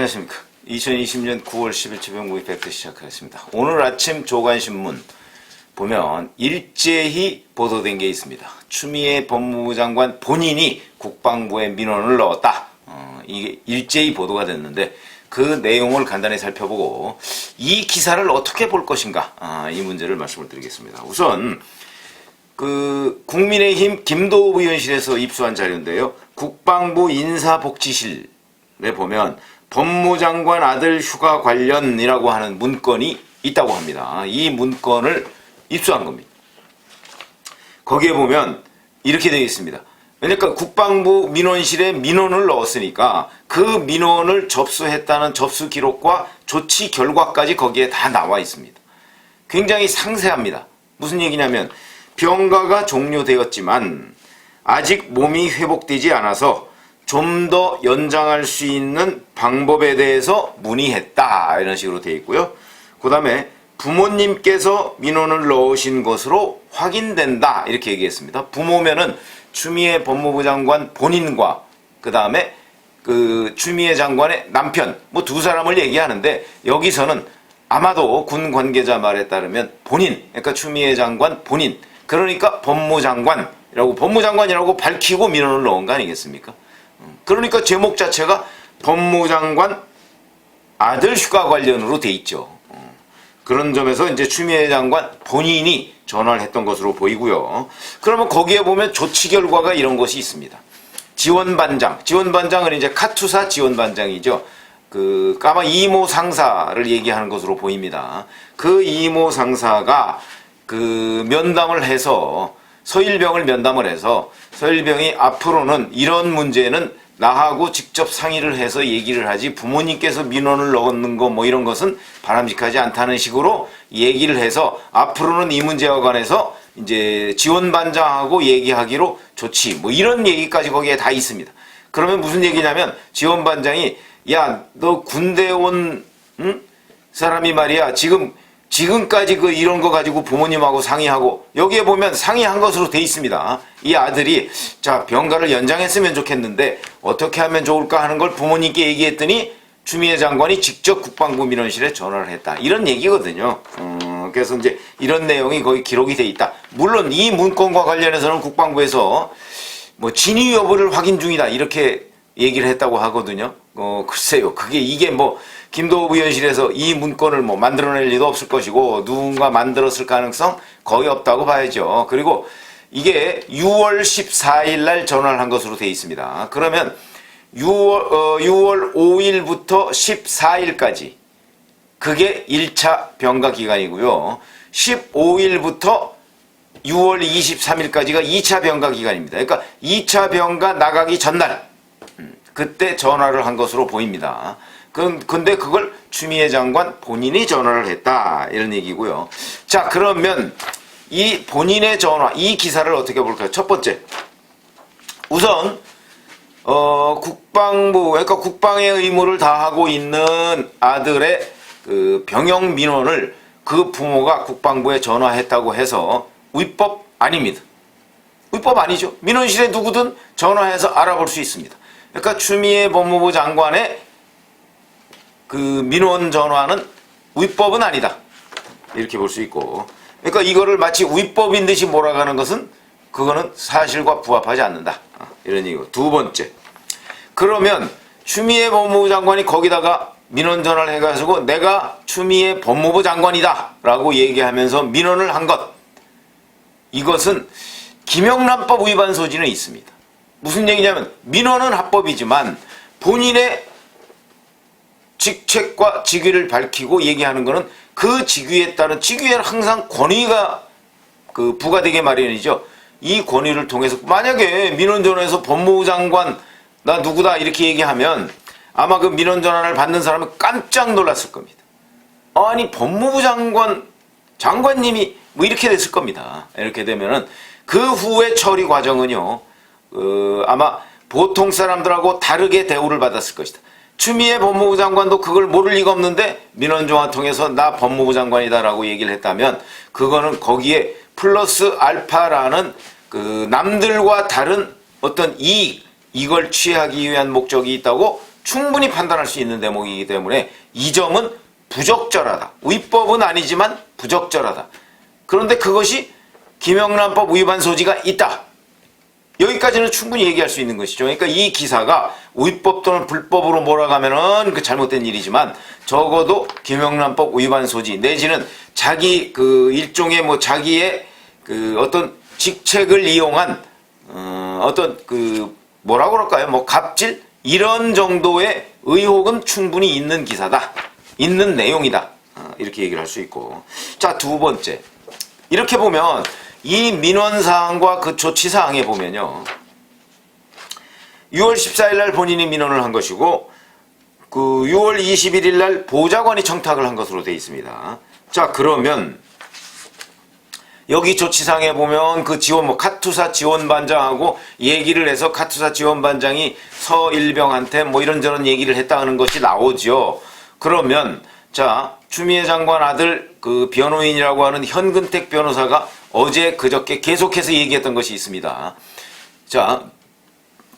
안녕하십니까. 2020년 9월 10일 최병국의 팩트 시작하겠습니다. 오늘 아침 조간신문 보면 일제히 보도된 게 있습니다. 추미애 법무부 장관 본인이 국방부에 민원을 넣었다. 이게 일제히 보도가 됐는데 그 내용을 간단히 살펴보고 이 기사를 어떻게 볼 것인가, 이 문제를 말씀을 드리겠습니다. 우선 국민의힘 김도읍 의원실에서 입수한 자료인데요. 국방부 인사복지실에 보면 법무장관 아들 휴가 관련이라고 하는 문건이 있다고 합니다. 이 문건을 입수한 겁니다. 거기에 보면 이렇게 되어 있습니다. 그러니까 국방부 민원실에 민원을 넣었으니까 그 민원을 접수했다는 접수 기록과 조치 결과까지 거기에 다 나와 있습니다. 굉장히 상세합니다. 무슨 얘기냐면 병가가 종료되었지만 아직 몸이 회복되지 않아서 좀 더 연장할 수 있는 방법에 대해서 문의했다, 이런 식으로 되어 있고요. 그 다음에 부모님께서 민원을 넣으신 것으로 확인된다, 이렇게 얘기했습니다. 부모면은 추미애 법무부 장관 본인과 그 다음에 추미애 장관의 남편, 뭐 두 사람을 얘기하는데 여기서는 아마도 군 관계자 말에 따르면 본인, 그러니까 추미애 장관 본인, 그러니까 법무장관이라고 밝히고 민원을 넣은 거 아니겠습니까? 그러니까 제목 자체가 법무장관 아들 휴가 관련으로 돼 있죠. 그런 점에서 이제 추미애 장관 본인이 전화를 했던 것으로 보이고요. 그러면 거기에 보면 조치 결과가 이런 것이 있습니다. 지원반장은 이제 카투사 지원반장이죠. 아마 이모 상사를 얘기하는 것으로 보입니다. 그 이모 상사가 면담을 해서 서일병을 면담을 해서 서일병이 앞으로는 이런 문제는 나하고 직접 상의를 해서 얘기를 하지 부모님께서 민원을 넣는 거 뭐 이런 것은 바람직하지 않다는 식으로 얘기를 해서 앞으로는 이 문제와 관해서 이제 지원반장하고 얘기하기로 좋지, 뭐 이런 얘기까지 거기에 다 있습니다. 그러면 무슨 얘기냐면 지원반장이 야, 너 군대 온 사람이 말이야 지금까지 이런 거 가지고 부모님하고 상의하고, 여기에 보면 상의한 것으로 돼 있습니다. 이 아들이 자, 병가를 연장했으면 좋겠는데 어떻게 하면 좋을까 하는 걸 부모님께 얘기했더니 추미애 장관이 직접 국방부 민원실에 전화를 했다, 이런 얘기거든요. 그래서 이제 이런 내용이 거기 기록이 돼 있다. 물론 이 문건과 관련해서는 국방부에서 뭐 진위 여부를 확인 중이다, 이렇게 얘기를 했다고 하거든요. 글쎄요, 이게 뭐 김도읍 의원실에서 이 문건을 뭐 만들어낼 리도 없을 것이고 누군가 만들었을 가능성 거의 없다고 봐야죠. 그리고 이게 6월 14일 날 전화를 한 것으로 되어 있습니다. 그러면 6월 5일부터 14일까지 그게 1차 병가 기간이고요. 15일부터 6월 23일까지가 2차 병가 기간입니다. 그러니까 2차 병가 나가기 전날 그때 전화를 한 것으로 보입니다. 근데 그걸 추미애 장관 본인이 전화를 했다, 이런 얘기고요. 자, 그러면 이 본인의 전화, 이 기사를 어떻게 볼까요? 첫 번째, 우선 국방부, 그러니까 국방의 의무를 다하고 있는 아들의 병역 민원을 그 부모가 국방부에 전화했다고 해서 위법 아닙니다. 위법 아니죠. 민원실에 누구든 전화해서 알아볼 수 있습니다. 그러니까 추미애 법무부 장관의 민원 전화는 위법은 아니다, 이렇게 볼 수 있고, 그러니까 이거를 마치 위법인 듯이 몰아가는 것은 그거는 사실과 부합하지 않는다, 이런 얘기고. 두 번째, 그러면 추미애 법무부 장관이 거기다가 민원 전화를 해가지고 내가 추미애 법무부 장관이다 라고 얘기하면서 민원을 한 것, 이것은 김영란법 위반 소지는 있습니다. 무슨 얘기냐면 민원은 합법이지만 본인의 직책과 직위를 밝히고 얘기하는 것은 그 직위에 따른, 직위에는 항상 권위가 부과되게 마련이죠. 이 권위를 통해서 만약에 민원 전화에서 법무부 장관 나 누구다 이렇게 얘기하면 아마 그 민원 전화를 받는 사람은 깜짝 놀랐을 겁니다. 아니 법무부 장관님이 뭐 이렇게 됐을 겁니다. 이렇게 되면은 그 후의 처리 과정은요, 아마 보통 사람들하고 다르게 대우를 받았을 것이다. 추미애 법무부 장관도 그걸 모를 리가 없는데 민원 전화 통해서 나 법무부 장관이다라고 얘기를 했다면 그거는 거기에 플러스 알파라는 남들과 다른 어떤 이익, 이걸 취하기 위한 목적이 있다고 충분히 판단할 수 있는 대목이기 때문에 이 점은 부적절하다. 위법은 아니지만 부적절하다. 그런데 그것이 김영란법 위반 소지가 있다. 여기까지는 충분히 얘기할 수 있는 것이죠. 그러니까 이 기사가 위법 또는 불법으로 몰아가면은 그 잘못된 일이지만 적어도 김영란법 위반 소지 내지는 자기 그 일종의 뭐 자기의 그 어떤 직책을 이용한 어떤 그 뭐라고 그럴까요? 뭐 갑질 이런 정도의 의혹은 충분히 있는 기사다. 있는 내용이다. 이렇게 얘기를 할 수 있고. 자, 두 번째. 이렇게 보면 이 민원사항과 그 조치사항에 보면요. 6월 14일 날 본인이 민원을 한 것이고 그 6월 21일 날 보좌관이 청탁을 한 것으로 되어 있습니다. 자, 그러면 여기 조치상에 보면 그 지원, 뭐, 카투사 지원반장하고 얘기를 해서 카투사 지원반장이 서일병한테 뭐 이런저런 얘기를 했다는 것이 나오죠. 그러면, 자, 추미애 장관 아들 그 변호인이라고 하는 현근택 변호사가 어제 그저께 계속해서 얘기했던 것이 있습니다. 자,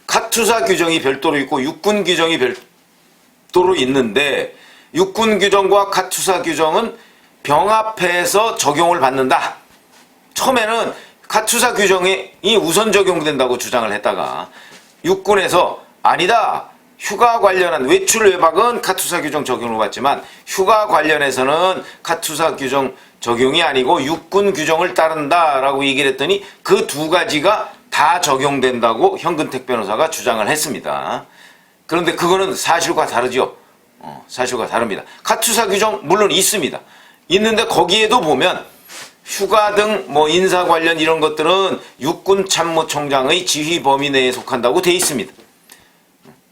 카투사 규정이 별도로 있고 육군 규정이 별도로 있는데 육군 규정과 카투사 규정은 병합해서 적용을 받는다. 처음에는 카투사 규정이 우선 적용된다고 주장을 했다가 육군에서 아니다. 휴가 관련한 외출 외박은 카투사 규정 적용을 받지만 휴가 관련해서는 카투사 규정 적용이 아니고 육군 규정을 따른다라고 얘기를 했더니 그 두 가지가 다 적용된다고 현근택 변호사가 주장을 했습니다. 그런데 그거는 사실과 다르죠. 사실과 다릅니다. 카투사 규정 물론 있습니다. 있는데 거기에도 보면 휴가 등 뭐 인사 관련 이런 것들은 육군 참모총장의 지휘 범위 내에 속한다고 돼 있습니다.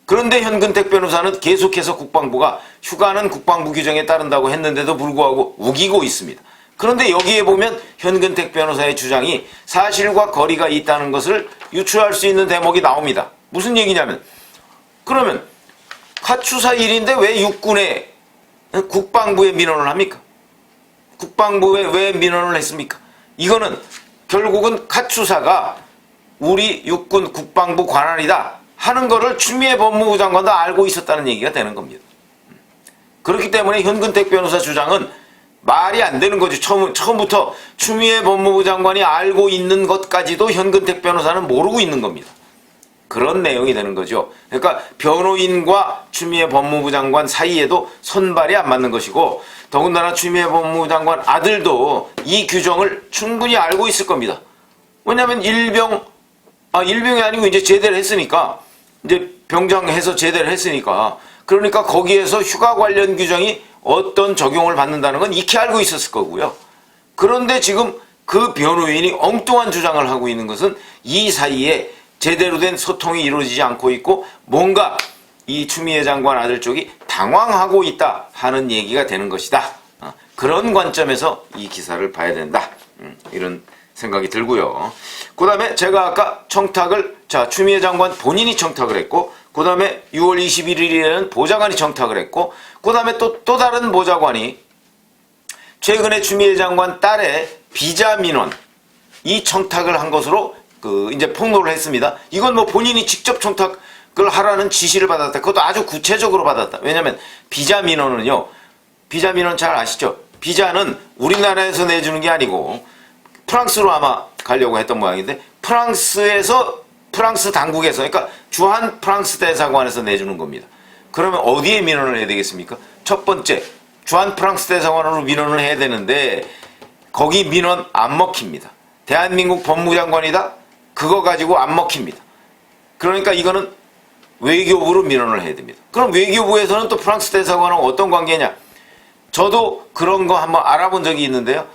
그런데 현근택 변호사는 계속해서 국방부가 휴가는 국방부 규정에 따른다고 했는데도 불구하고 우기고 있습니다. 그런데 여기에 보면 현근택 변호사의 주장이 사실과 거리가 있다는 것을 유추할 수 있는 대목이 나옵니다. 무슨 얘기냐면 그러면 카투사 일인데 왜 육군에 국방부에 민원을 합니까? 국방부에 왜 민원을 했습니까? 이거는 결국은 카투사가 우리 육군 국방부 관할이다 하는 거를 추미애 법무부 장관도 알고 있었다는 얘기가 되는 겁니다. 그렇기 때문에 현근택 변호사 주장은 말이 안 되는 거죠. 처음부터 추미애 법무부 장관이 알고 있는 것까지도 현근택 변호사는 모르고 있는 겁니다. 그런 내용이 되는 거죠. 그러니까 변호인과 추미애 법무부 장관 사이에도 손발이 안 맞는 것이고 더군다나 추미애 법무부 장관 아들도 이 규정을 충분히 알고 있을 겁니다. 왜냐하면 일병이 아니고 이제 제대를 했으니까 이제 병장해서 제대를 했으니까 그러니까 거기에서 휴가 관련 규정이 어떤 적용을 받는다는 건 익히 알고 있었을 거고요. 그런데 지금 그 변호인이 엉뚱한 주장을 하고 있는 것은 이 사이에 제대로 된 소통이 이루어지지 않고 있고 뭔가 이 추미애 장관 아들 쪽이 당황하고 있다 하는 얘기가 되는 것이다. 그런 관점에서 이 기사를 봐야 된다. 이런 생각이 들고요. 그 다음에 제가 아까 청탁을 추미애 장관 본인이 청탁을 했고 그 다음에 6월 21일에는 보좌관이 청탁을 했고 그 다음에 또 다른 보좌관이 최근에 추미애 장관 딸의 비자 민원 이 청탁을 한 것으로 이제 폭로를 했습니다. 이건 뭐 본인이 직접 청탁을 하라는 지시를 받았다. 그것도 아주 구체적으로 받았다. 왜냐하면 비자 민원은요. 비자 민원 잘 아시죠? 비자는 우리나라에서 내주는 게 아니고 프랑스로 아마 가려고 했던 모양인데 프랑스 당국에서 그러니까 주한 프랑스 대사관에서 내주는 겁니다. 그러면 어디에 민원을 해야 되겠습니까? 첫 번째 주한 프랑스 대사관으로 민원을 해야 되는데 거기 민원 안 먹힙니다. 대한민국 법무장관이다? 그거 가지고 안 먹힙니다. 그러니까 이거는 외교부로 민원을 해야 됩니다. 그럼 외교부에서는 또 프랑스 대사관하고 어떤 관계냐? 저도 그런 거 한번 알아본 적이 있는데요.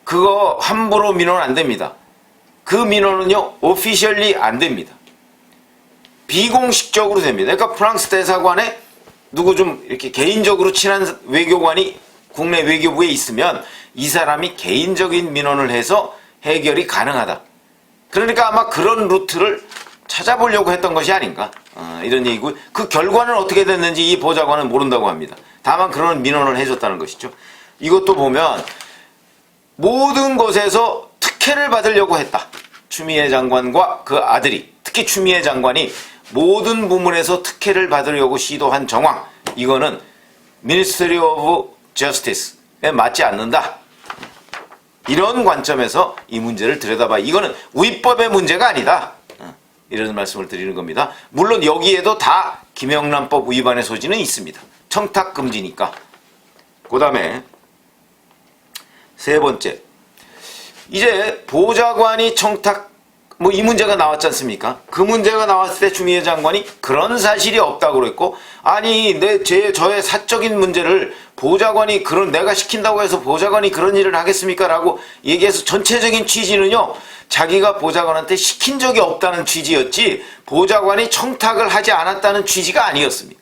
그거 함부로 민원 안 됩니다. 그 민원은요, 오피셜리 안 됩니다. 비공식적으로 됩니다. 그러니까 프랑스 대사관에 누구 좀 이렇게 개인적으로 친한 외교관이 국내 외교부에 있으면 이 사람이 개인적인 민원을 해서 해결이 가능하다. 그러니까 아마 그런 루트를 찾아보려고 했던 것이 아닌가 이런 얘기고 그 결과는 어떻게 됐는지 이 보좌관은 모른다고 합니다. 다만 그런 민원을 해줬다는 것이죠. 이것도 보면 모든 것에서 특혜를 받으려고 했다. 추미애 장관과 그 아들이 특히 추미애 장관이 모든 부문에서 특혜를 받으려고 시도한 정황, 이거는 Ministry of Justice에 맞지 않는다. 이런 관점에서 이 문제를 들여다봐. 이거는 위법의 문제가 아니다. 이런 말씀을 드리는 겁니다. 물론 여기에도 다 김영란법 위반의 소지는 있습니다. 청탁 금지니까. 그 다음에 세 번째, 이제 보좌관이 청탁 이 문제가 나왔지 않습니까? 그 문제가 나왔을 때 추미애 장관이 그런 사실이 없다고 그랬고, 아니 저의 사적인 문제를 보좌관이 내가 시킨다고 해서 보좌관이 그런 일을 하겠습니까? 라고 얘기해서 전체적인 취지는요, 자기가 보좌관한테 시킨 적이 없다는 취지였지 보좌관이 청탁을 하지 않았다는 취지가 아니었습니다.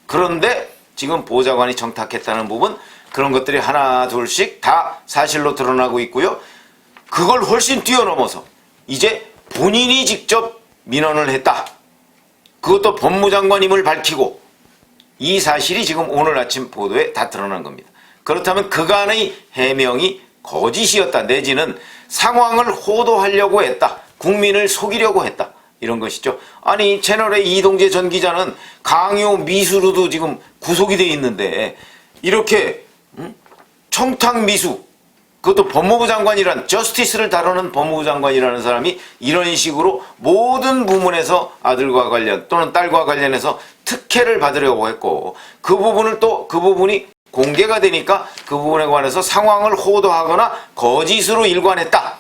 그런데 지금 보좌관이 청탁했다는 부분, 그런 것들이 하나 둘씩 다 사실로 드러나고 있고요. 그걸 훨씬 뛰어넘어서 이제 본인이 직접 민원을 했다. 그것도 법무장관임을 밝히고, 이 사실이 지금 오늘 아침 보도에 다 드러난 겁니다. 그렇다면 그간의 해명이 거짓이었다, 내지는 상황을 호도하려고 했다, 국민을 속이려고 했다, 이런 것이죠. 아니, 채널의 이동재 전 기자는 강요 미수로도 지금 구속이 돼 있는데, 이렇게 청탁 미수, 그것도 법무부 장관이란, 저스티스를 다루는 법무부 장관이라는 사람이 이런 식으로 모든 부문에서 아들과 관련 또는 딸과 관련해서 특혜를 받으려고 했고, 그 부분이 공개가 되니까 그 부분에 관해서 상황을 호도하거나 거짓으로 일관했다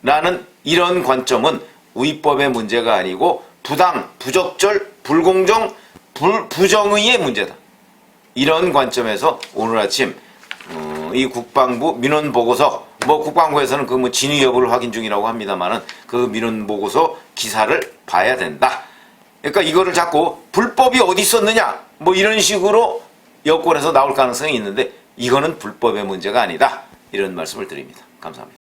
라는 이런 관점은 위법의 문제가 아니고 부당, 부적절, 불공정, 부정의의 문제다. 이런 관점에서 오늘 아침 이 국방부 민원 보고서, 국방부에서는 그 진위 여부를 확인 중이라고 합니다만은, 그 민원 보고서 기사를 봐야 된다. 그러니까 이거를 자꾸 불법이 어디 있었느냐 이런 식으로 여권에서 나올 가능성이 있는데, 이거는 불법의 문제가 아니다, 이런 말씀을 드립니다. 감사합니다.